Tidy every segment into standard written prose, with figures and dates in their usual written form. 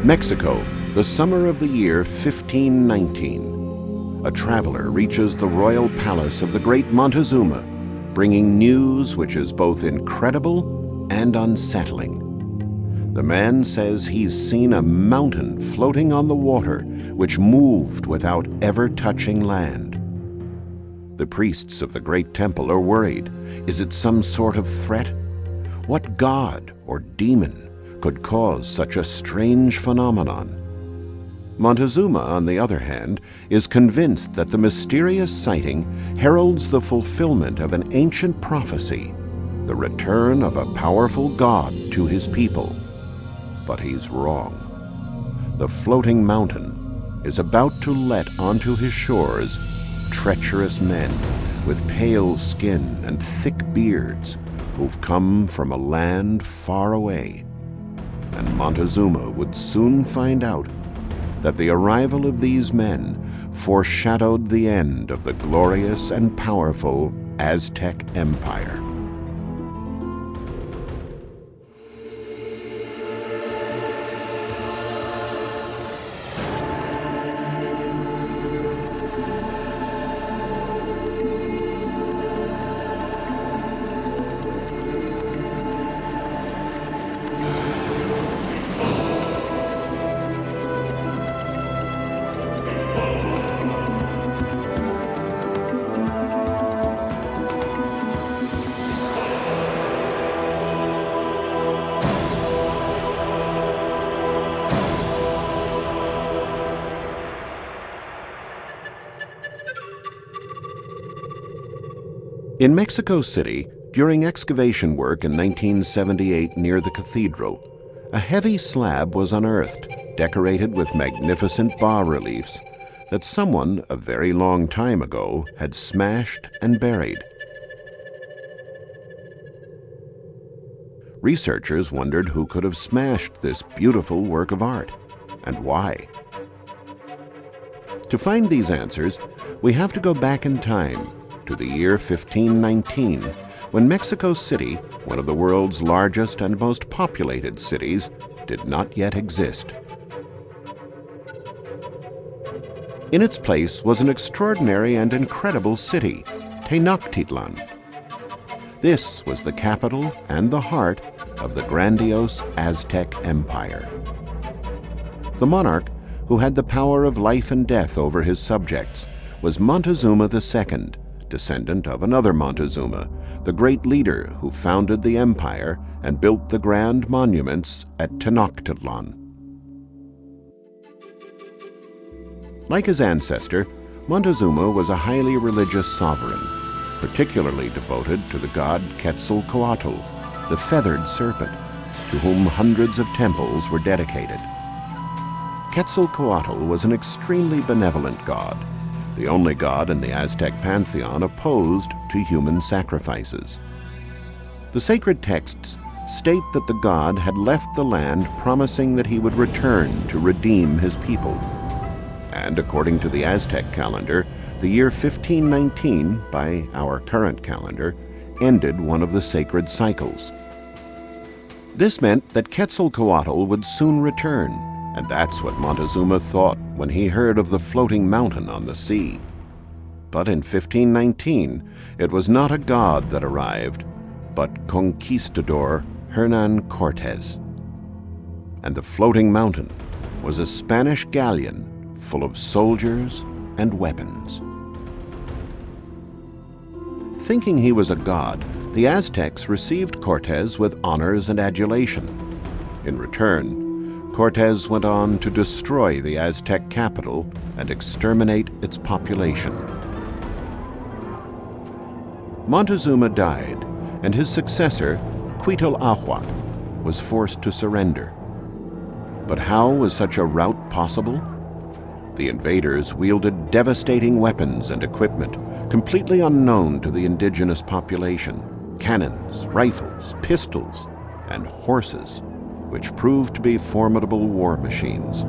Mexico, the summer of the year 1519. A traveler reaches the royal palace of the great Montezuma, bringing news which is both incredible and unsettling. The man says he's seen a mountain floating on the water which moved without ever touching land. The priests of the great temple are worried. Is it some sort of threat? What god or demon could cause such a strange phenomenon? Montezuma, on the other hand, is convinced that the mysterious sighting heralds the fulfillment of an ancient prophecy, the return of a powerful god to his people. But he's wrong. The floating mountain is about to let onto his shores treacherous men with pale skin and thick beards who've come from a land far away. And Montezuma would soon find out that the arrival of these men foreshadowed the end of the glorious and powerful Aztec Empire. In Mexico City, during excavation work in 1978 near the cathedral, a heavy slab was unearthed, decorated with magnificent bas-reliefs that someone a very long time ago had smashed and buried. Researchers wondered who could have smashed this beautiful work of art, and why. To find these answers, we have to go back in time to the year 1519, when Mexico City, one of the world's largest and most populated cities, did not yet exist. In its place was an extraordinary and incredible city, Tenochtitlan. This was the capital and the heart of the grandiose Aztec Empire. The monarch, who had the power of life and death over his subjects, was Montezuma II, descendant of another Montezuma, the great leader who founded the empire and built the grand monuments at Tenochtitlan. Like his ancestor, Montezuma was a highly religious sovereign, particularly devoted to the god Quetzalcoatl, the feathered serpent, to whom hundreds of temples were dedicated. Quetzalcoatl was an extremely benevolent god, the only god in the Aztec pantheon opposed to human sacrifices. The sacred texts state that the god had left the land promising that he would return to redeem his people. And according to the Aztec calendar, the year 1519, by our current calendar, ended one of the sacred cycles. This meant that Quetzalcoatl would soon return, and that's what Montezuma thought when he heard of the floating mountain on the sea. But in 1519, it was not a god that arrived, but conquistador Hernán Cortés. And the floating mountain was a Spanish galleon full of soldiers and weapons. Thinking he was a god, the Aztecs received Cortés with honors and adulation. In return, Cortés went on to destroy the Aztec capital and exterminate its population. Montezuma died, and his successor, Cuitlahuac, was forced to surrender. But how was such a rout possible? The invaders wielded devastating weapons and equipment completely unknown to the indigenous population: cannons, rifles, pistols, and horses, which proved to be formidable war machines.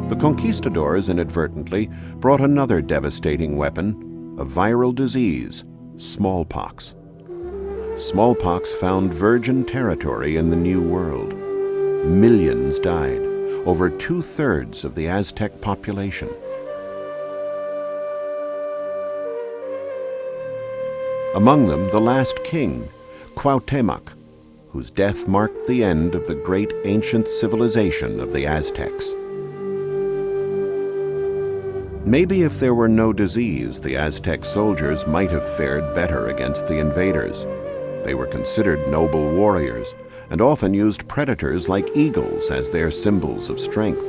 The conquistadors inadvertently brought another devastating weapon, a viral disease, smallpox. Smallpox found virgin territory in the New World. Millions died, over 2/3 of the Aztec population. Among them, the last king, Cuauhtémoc, whose death marked the end of the great ancient civilization of the Aztecs. Maybe if there were no disease, the Aztec soldiers might have fared better against the invaders. They were considered noble warriors and often used predators like eagles as their symbols of strength.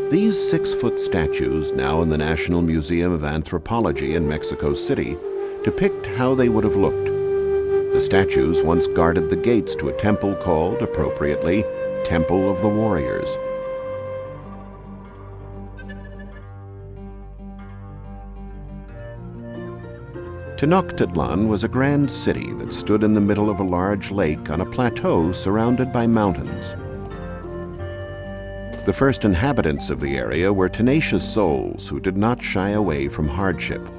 These 6-foot statues, now in the National Museum of Anthropology in Mexico City, depict how they would have looked. The statues once guarded the gates to a temple called, appropriately, Temple of the Warriors. Tenochtitlan was a grand city that stood in the middle of a large lake on a plateau surrounded by mountains. The first inhabitants of the area were tenacious souls who did not shy away from hardship.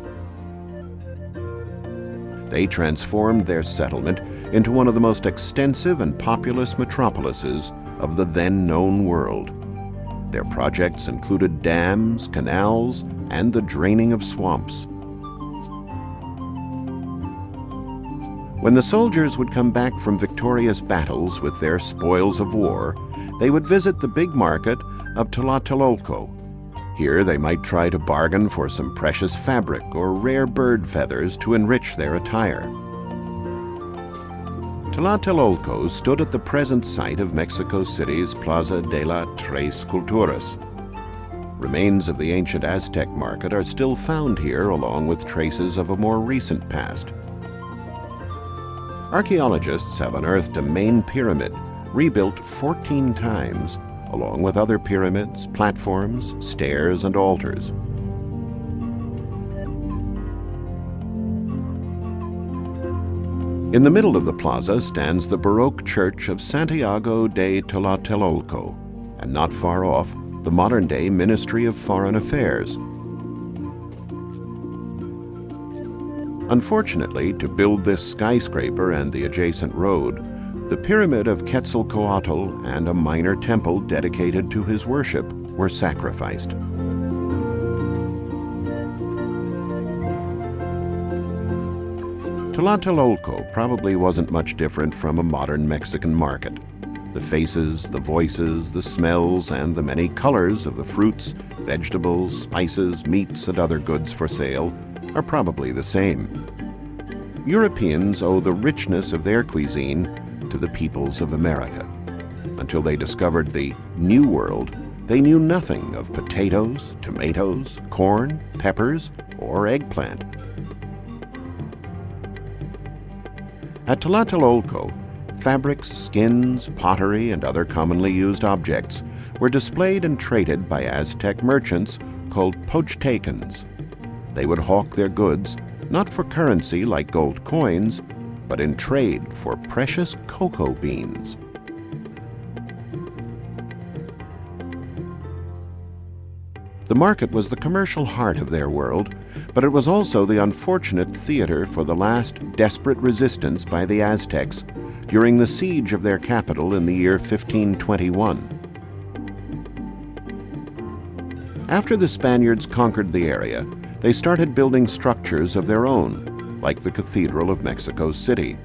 They transformed their settlement into one of the most extensive and populous metropolises of the then-known world. Their projects included dams, canals, and the draining of swamps. When the soldiers would come back from victorious battles with their spoils of war, they would visit the big market of Tlatelolco. Here they might try to bargain for some precious fabric or rare bird feathers to enrich their attire. Tlatelolco stood at the present site of Mexico City's Plaza de las Tres Culturas. Remains of the ancient Aztec market are still found here, along with traces of a more recent past. Archaeologists have unearthed a main pyramid, rebuilt 14 times, along with other pyramids, platforms, stairs, and altars. In the middle of the plaza stands the Baroque church of Santiago de Tlatelolco, and not far off, the modern-day Ministry of Foreign Affairs. Unfortunately, to build this skyscraper and the adjacent road, the pyramid of Quetzalcoatl and a minor temple dedicated to his worship were sacrificed. Tlatelolco probably wasn't much different from a modern Mexican market. The faces, the voices, the smells, and the many colors of the fruits, vegetables, spices, meats, and other goods for sale are probably the same. Europeans owe the richness of their cuisine to the peoples of America. Until they discovered the New World, they knew nothing of potatoes, tomatoes, corn, peppers, or eggplant. At Tlatelolco, fabrics, skins, pottery, and other commonly used objects were displayed and traded by Aztec merchants called Pochtecans. They would hawk their goods, not for currency like gold coins, but in trade for precious cocoa beans. The market was the commercial heart of their world, but it was also the unfortunate theater for the last desperate resistance by the Aztecs during the siege of their capital in the year 1521. After the Spaniards conquered the area, they started building structures of their own, like the Cathedral of Mexico City.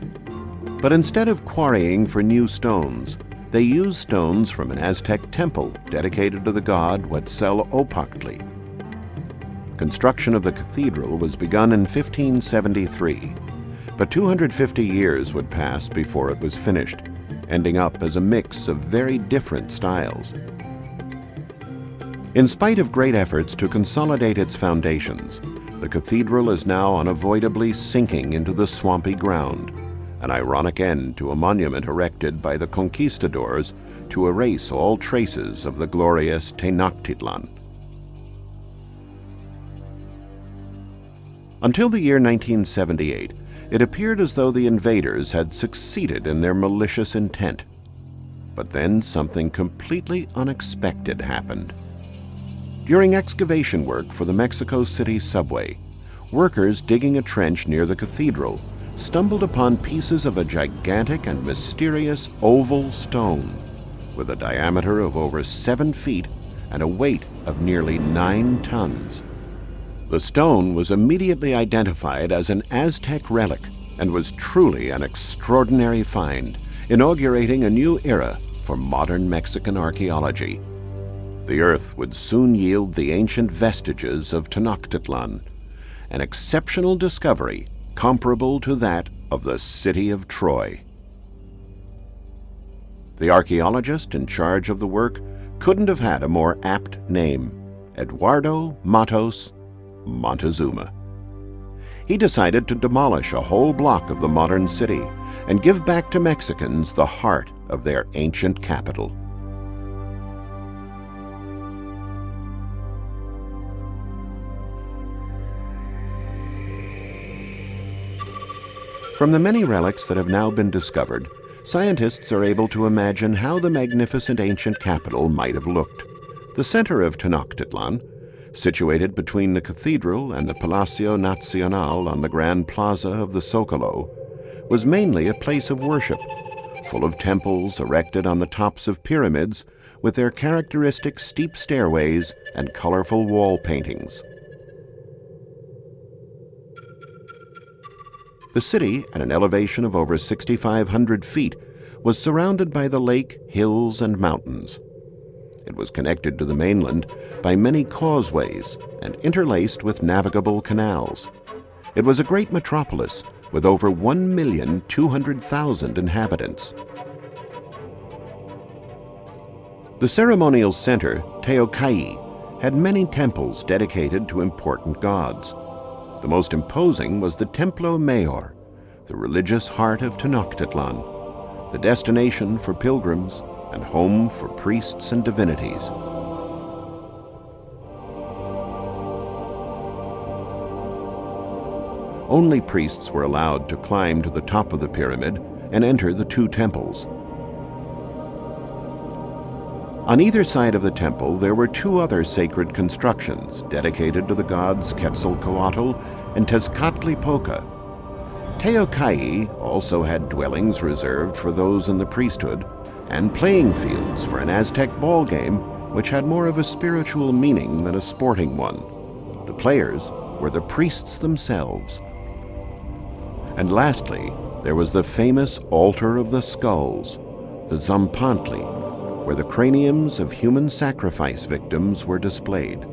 But instead of quarrying for new stones, they used stones from an Aztec temple dedicated to the god Huitzilopochtli. Construction of the cathedral was begun in 1573, but 250 years would pass before it was finished, ending up as a mix of very different styles. In spite of great efforts to consolidate its foundations, the cathedral is now unavoidably sinking into the swampy ground, an ironic end to a monument erected by the conquistadors to erase all traces of the glorious Tenochtitlan. Until the year 1978, it appeared as though the invaders had succeeded in their malicious intent. But then something completely unexpected happened. During excavation work for the Mexico City subway, workers digging a trench near the cathedral stumbled upon pieces of a gigantic and mysterious oval stone with a diameter of over 7 feet and a weight of nearly 9 tons. The stone was immediately identified as an Aztec relic and was truly an extraordinary find, inaugurating a new era for modern Mexican archaeology. The earth would soon yield the ancient vestiges of Tenochtitlan, an exceptional discovery comparable to that of the city of Troy. The archaeologist in charge of the work couldn't have had a more apt name: Eduardo Matos Montezuma. He decided to demolish a whole block of the modern city and give back to Mexicans the heart of their ancient capital. From the many relics that have now been discovered, scientists are able to imagine how the magnificent ancient capital might have looked. The center of Tenochtitlan, situated between the cathedral and the Palacio Nacional on the Grand Plaza of the Zocalo, was mainly a place of worship, full of temples erected on the tops of pyramids with their characteristic steep stairways and colorful wall paintings. The city, at an elevation of over 6,500 feet, was surrounded by the lake, hills, and mountains. It was connected to the mainland by many causeways and interlaced with navigable canals. It was a great metropolis with over 1,200,000 inhabitants. The ceremonial center, Teocalli, had many temples dedicated to important gods. The most imposing was the Templo Mayor, the religious heart of Tenochtitlan, the destination for pilgrims and home for priests and divinities. Only priests were allowed to climb to the top of the pyramid and enter the 2 temples. On either side of the temple, there were 2 other sacred constructions dedicated to the gods Quetzalcoatl and Tezcatlipoca. Teocalli also had dwellings reserved for those in the priesthood and playing fields for an Aztec ball game, which had more of a spiritual meaning than a sporting one. The players were the priests themselves. And lastly, there was the famous Altar of the Skulls, the Zampantli, where the craniums of human sacrifice victims were displayed.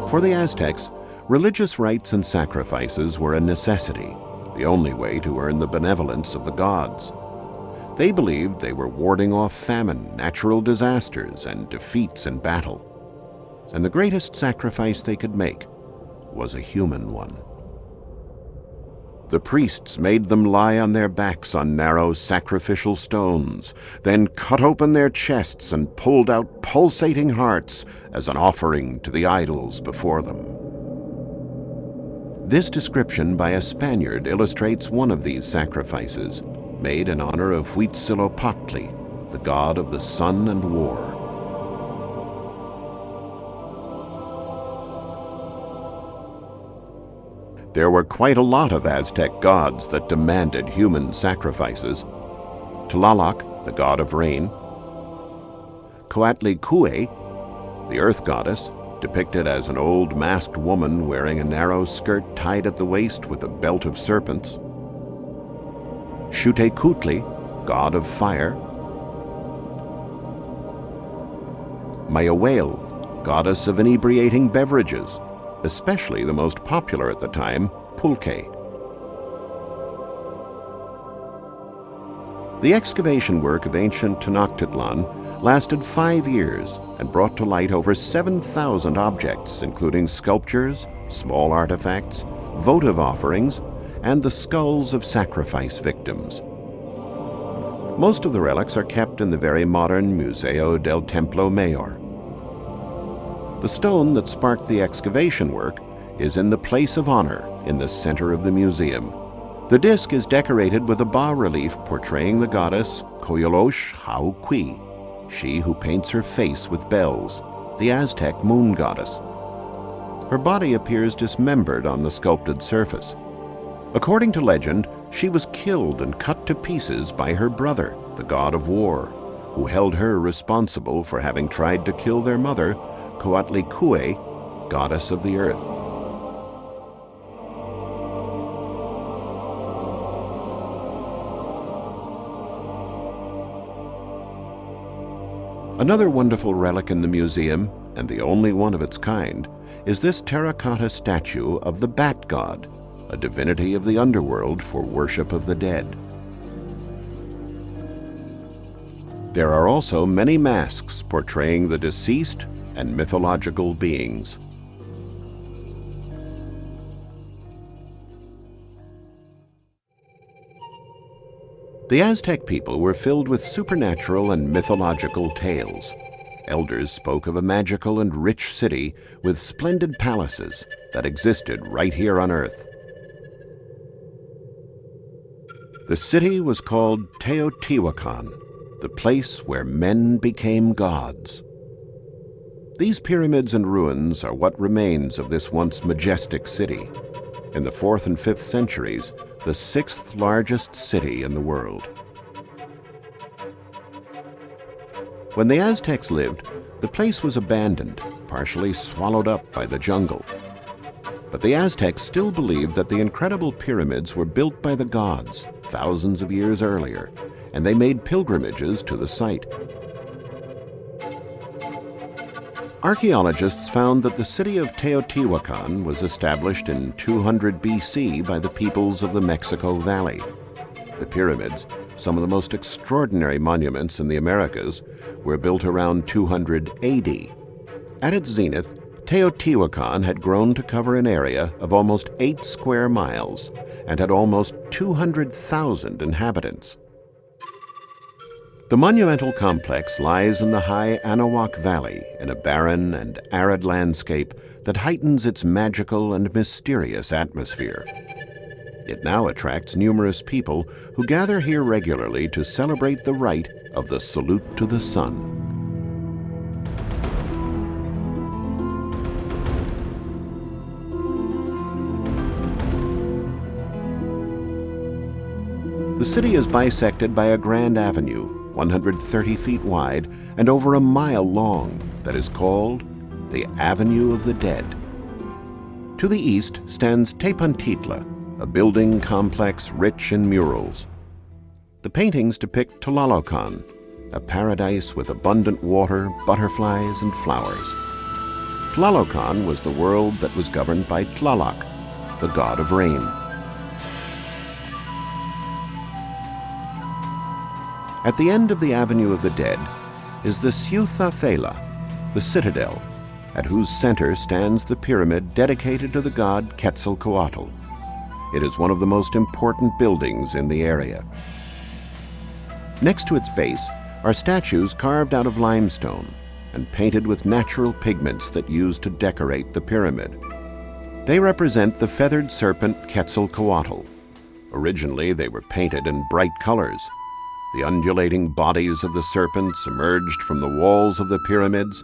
For the Aztecs, religious rites and sacrifices were a necessity, the only way to earn the benevolence of the gods. They believed they were warding off famine, natural disasters, and defeats in battle. And the greatest sacrifice they could make was a human one. The priests made them lie on their backs on narrow sacrificial stones, then cut open their chests and pulled out pulsating hearts as an offering to the idols before them. This description by a Spaniard illustrates one of these sacrifices, made in honor of Huitzilopochtli, the god of the sun and war. There were quite a lot of Aztec gods that demanded human sacrifices. Tlaloc, the god of rain; Coatlicue, the earth goddess, depicted as an old masked woman wearing a narrow skirt tied at the waist with a belt of serpents; Xutecutli, god of fire; Mayahuel, goddess of inebriating beverages, especially the most popular at the time, pulque. The excavation work of ancient Tenochtitlan lasted 5 years and brought to light over 7,000 objects, including sculptures, small artifacts, votive offerings, and the skulls of sacrifice victims. Most of the relics are kept in the very modern Museo del Templo Mayor. The stone that sparked the excavation work is in the place of honor in the center of the museum. The disc is decorated with a bas-relief portraying the goddess Coyolosh Hauqui, she who paints her face with bells, the Aztec moon goddess. Her body appears dismembered on the sculpted surface. According to legend, she was killed and cut to pieces by her brother, the god of war, who held her responsible for having tried to kill their mother, Coatlicue, goddess of the earth. Another wonderful relic in the museum, and the only one of its kind, is this terracotta statue of the Bat God, a divinity of the underworld for worship of the dead. There are also many masks portraying the deceased and mythological beings. The Aztec people were filled with supernatural and mythological tales. Elders spoke of a magical and rich city with splendid palaces that existed right here on Earth. The city was called Teotihuacan, the place where men became gods. These pyramids and ruins are what remains of this once majestic city. In the 4th and 5th centuries, the 6th largest city in the world. When the Aztecs lived, the place was abandoned, partially swallowed up by the jungle. But the Aztecs still believed that the incredible pyramids were built by the gods thousands of years earlier, and they made pilgrimages to the site. Archaeologists found that the city of Teotihuacan was established in 200 BC by the peoples of the Mexico Valley. The pyramids, some of the most extraordinary monuments in the Americas, were built around 200 AD. At its zenith, Teotihuacan had grown to cover an area of almost 8 square miles and had almost 200,000 inhabitants. The monumental complex lies in the high Anahuac Valley in a barren and arid landscape that heightens its magical and mysterious atmosphere. It now attracts numerous people who gather here regularly to celebrate the rite of the Salute to the Sun. The city is bisected by a grand avenue, 130 feet wide and over a mile long, that is called the Avenue of the Dead. To the east stands Tepantitla, a building complex rich in murals. The paintings depict Tlalocan, a paradise with abundant water, butterflies, and flowers. Tlalocan was the world that was governed by Tlaloc, the god of rain. At the end of the Avenue of the Dead is the Ciutadela, the citadel, at whose center stands the pyramid dedicated to the god Quetzalcoatl. It is one of the most important buildings in the area. Next to its base are statues carved out of limestone and painted with natural pigments that used to decorate the pyramid. They represent the feathered serpent Quetzalcoatl. Originally, they were painted in bright colors. The undulating bodies of the serpents emerged from the walls of the pyramids,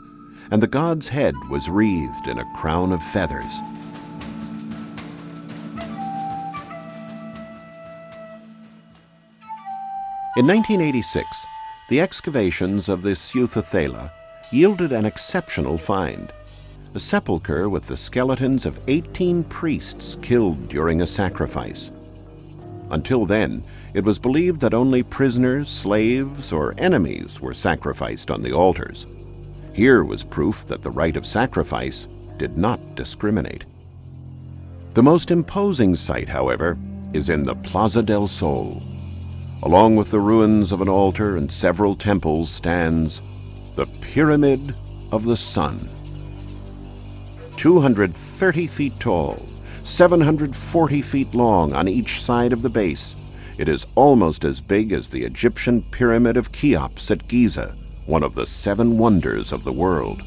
and the god's head was wreathed in a crown of feathers. In 1986, the excavations of this Ciutadela yielded an exceptional find, a sepulchre with the skeletons of 18 priests killed during a sacrifice. Until then, it was believed that only prisoners, slaves, or enemies were sacrificed on the altars. Here was proof that the rite of sacrifice did not discriminate. The most imposing sight, however, is in the Plaza del Sol. Along with the ruins of an altar and several temples stands the Pyramid of the Sun. 230 feet tall, 740 feet long on each side of the base, it is almost as big as the Egyptian Pyramid of Cheops at Giza, one of the 7 wonders of the world.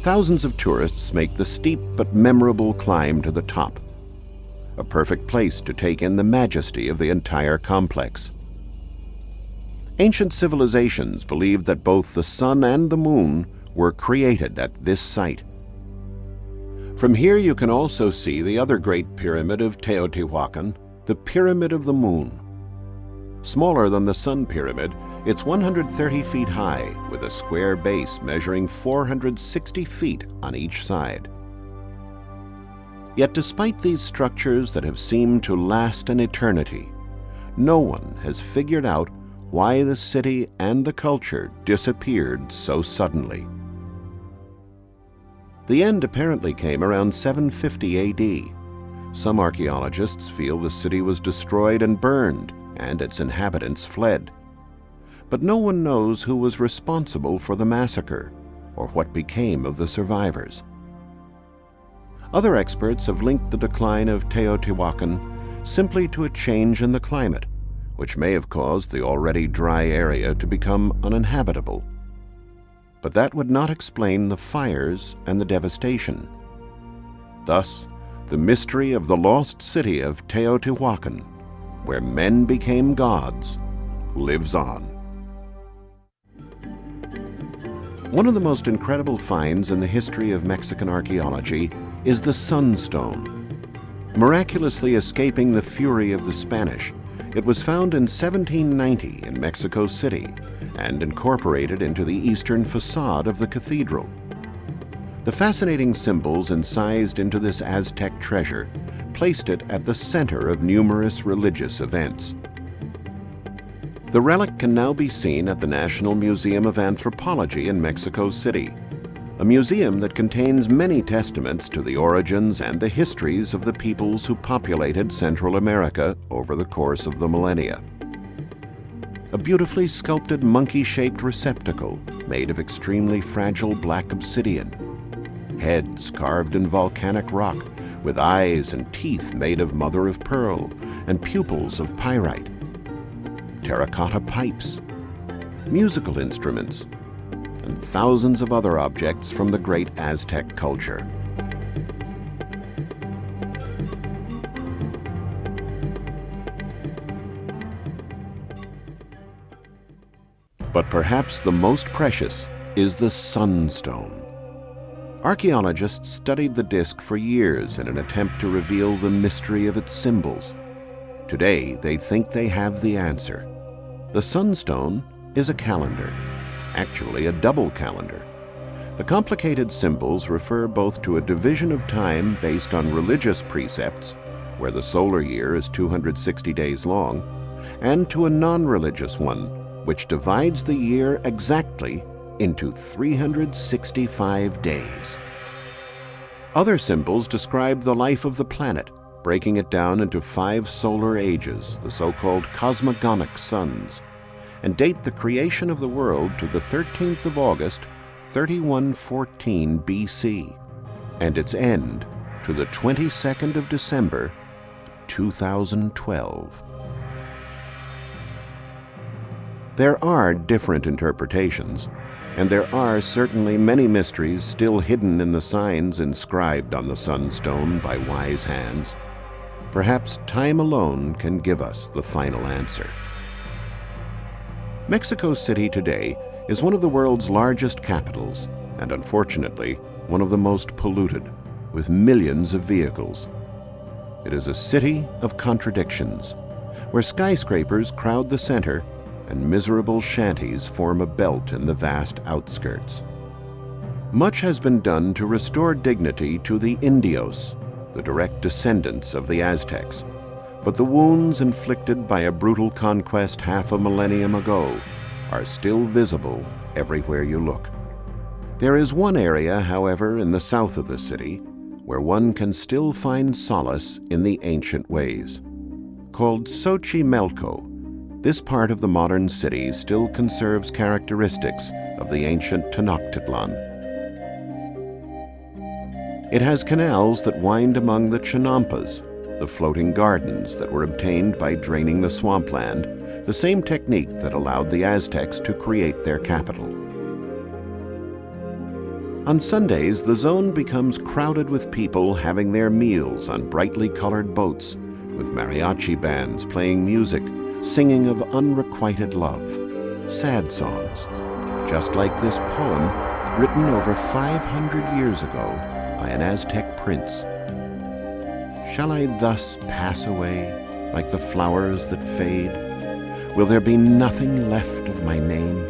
Thousands of tourists make the steep but memorable climb to the top, a perfect place to take in the majesty of the entire complex. Ancient civilizations believed that both the sun and the moon were created at this site. From here you can also see the other great pyramid of Teotihuacan, the Pyramid of the Moon. Smaller than the Sun Pyramid, it's 130 feet high with a square base measuring 460 feet on each side. Yet despite these structures that have seemed to last an eternity, no one has figured out why the city and the culture disappeared so suddenly. The end apparently came around 750 AD. Some archaeologists feel the city was destroyed and burned, and its inhabitants fled. But no one knows who was responsible for the massacre, or what became of the survivors. Other experts have linked the decline of Teotihuacan simply to a change in the climate, which may have caused the already dry area to become uninhabitable. But that would not explain the fires and the devastation. Thus, the mystery of the lost city of Teotihuacan, where men became gods, lives on. One of the most incredible finds in the history of Mexican archaeology is the Sunstone. Miraculously escaping the fury of the Spanish, it was found in 1790 in Mexico City and incorporated into the eastern facade of the cathedral. The fascinating symbols incised into this Aztec treasure placed it at the center of numerous religious events. The relic can now be seen at the National Museum of Anthropology in Mexico City, a museum that contains many testaments to the origins and the histories of the peoples who populated Central America over the course of the millennia. A beautifully sculpted monkey-shaped receptacle made of extremely fragile black obsidian, heads carved in volcanic rock with eyes and teeth made of mother of pearl and pupils of pyrite, terracotta pipes, musical instruments, and thousands of other objects from the great Aztec culture. But perhaps the most precious is the Sunstone. Archaeologists studied the disk for years in an attempt to reveal the mystery of its symbols. Today, they think they have the answer. The Sunstone is a calendar, actually a double calendar. The complicated symbols refer both to a division of time based on religious precepts, where the solar year is 260 days long, and to a non-religious one, which divides the year exactly into 365 days. Other symbols describe the life of the planet, breaking it down into 5 solar ages, the so-called cosmogonic suns, and date the creation of the world to the 13th of August, 3114 BC, and its end to the 22nd of December, 2012. There are different interpretations, and there are certainly many mysteries still hidden in the signs inscribed on the Sunstone by wise hands. Perhaps time alone can give us the final answer. Mexico City today is one of the world's largest capitals, and unfortunately, one of the most polluted, with millions of vehicles. It is a city of contradictions, where skyscrapers crowd the center and miserable shanties form a belt in the vast outskirts. Much has been done to restore dignity to the Indios, the direct descendants of the Aztecs, but the wounds inflicted by a brutal conquest half a millennium ago are still visible everywhere you look. There is one area, however, in the south of the city, where one can still find solace in the ancient ways. Called Xochimilco, this part of the modern city still conserves characteristics of the ancient Tenochtitlan. It has canals that wind among the chinampas, the floating gardens that were obtained by draining the swampland, the same technique that allowed the Aztecs to create their capital. On Sundays, the zone becomes crowded with people having their meals on brightly colored boats, with mariachi bands playing music, singing of unrequited love, sad songs, just like this poem written over 500 years ago by an Aztec prince. Shall I thus pass away like the flowers that fade? Will there be nothing left of my name,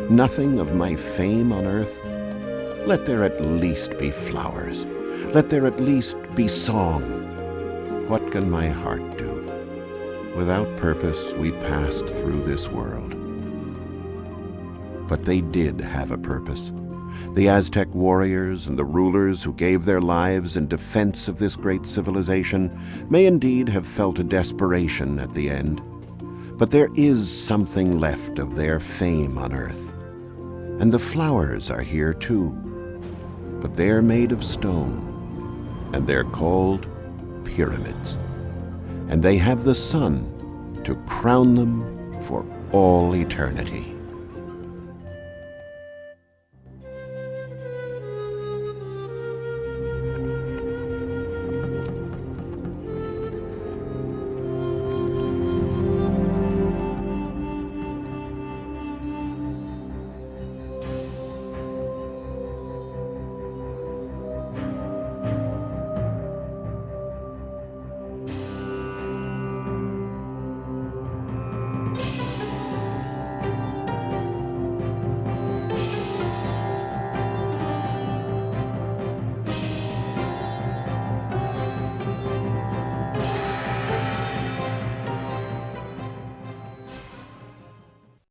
nothing of my fame on earth? Let there at least be flowers. Let there at least be song. What can my heart do? Without purpose, we passed through this world. But they did have a purpose. The Aztec warriors and the rulers who gave their lives in defense of this great civilization may indeed have felt a desperation at the end. But there is something left of their fame on earth. And the flowers are here too. But they're made of stone, and they're called pyramids. And they have the sun to crown them for all eternity.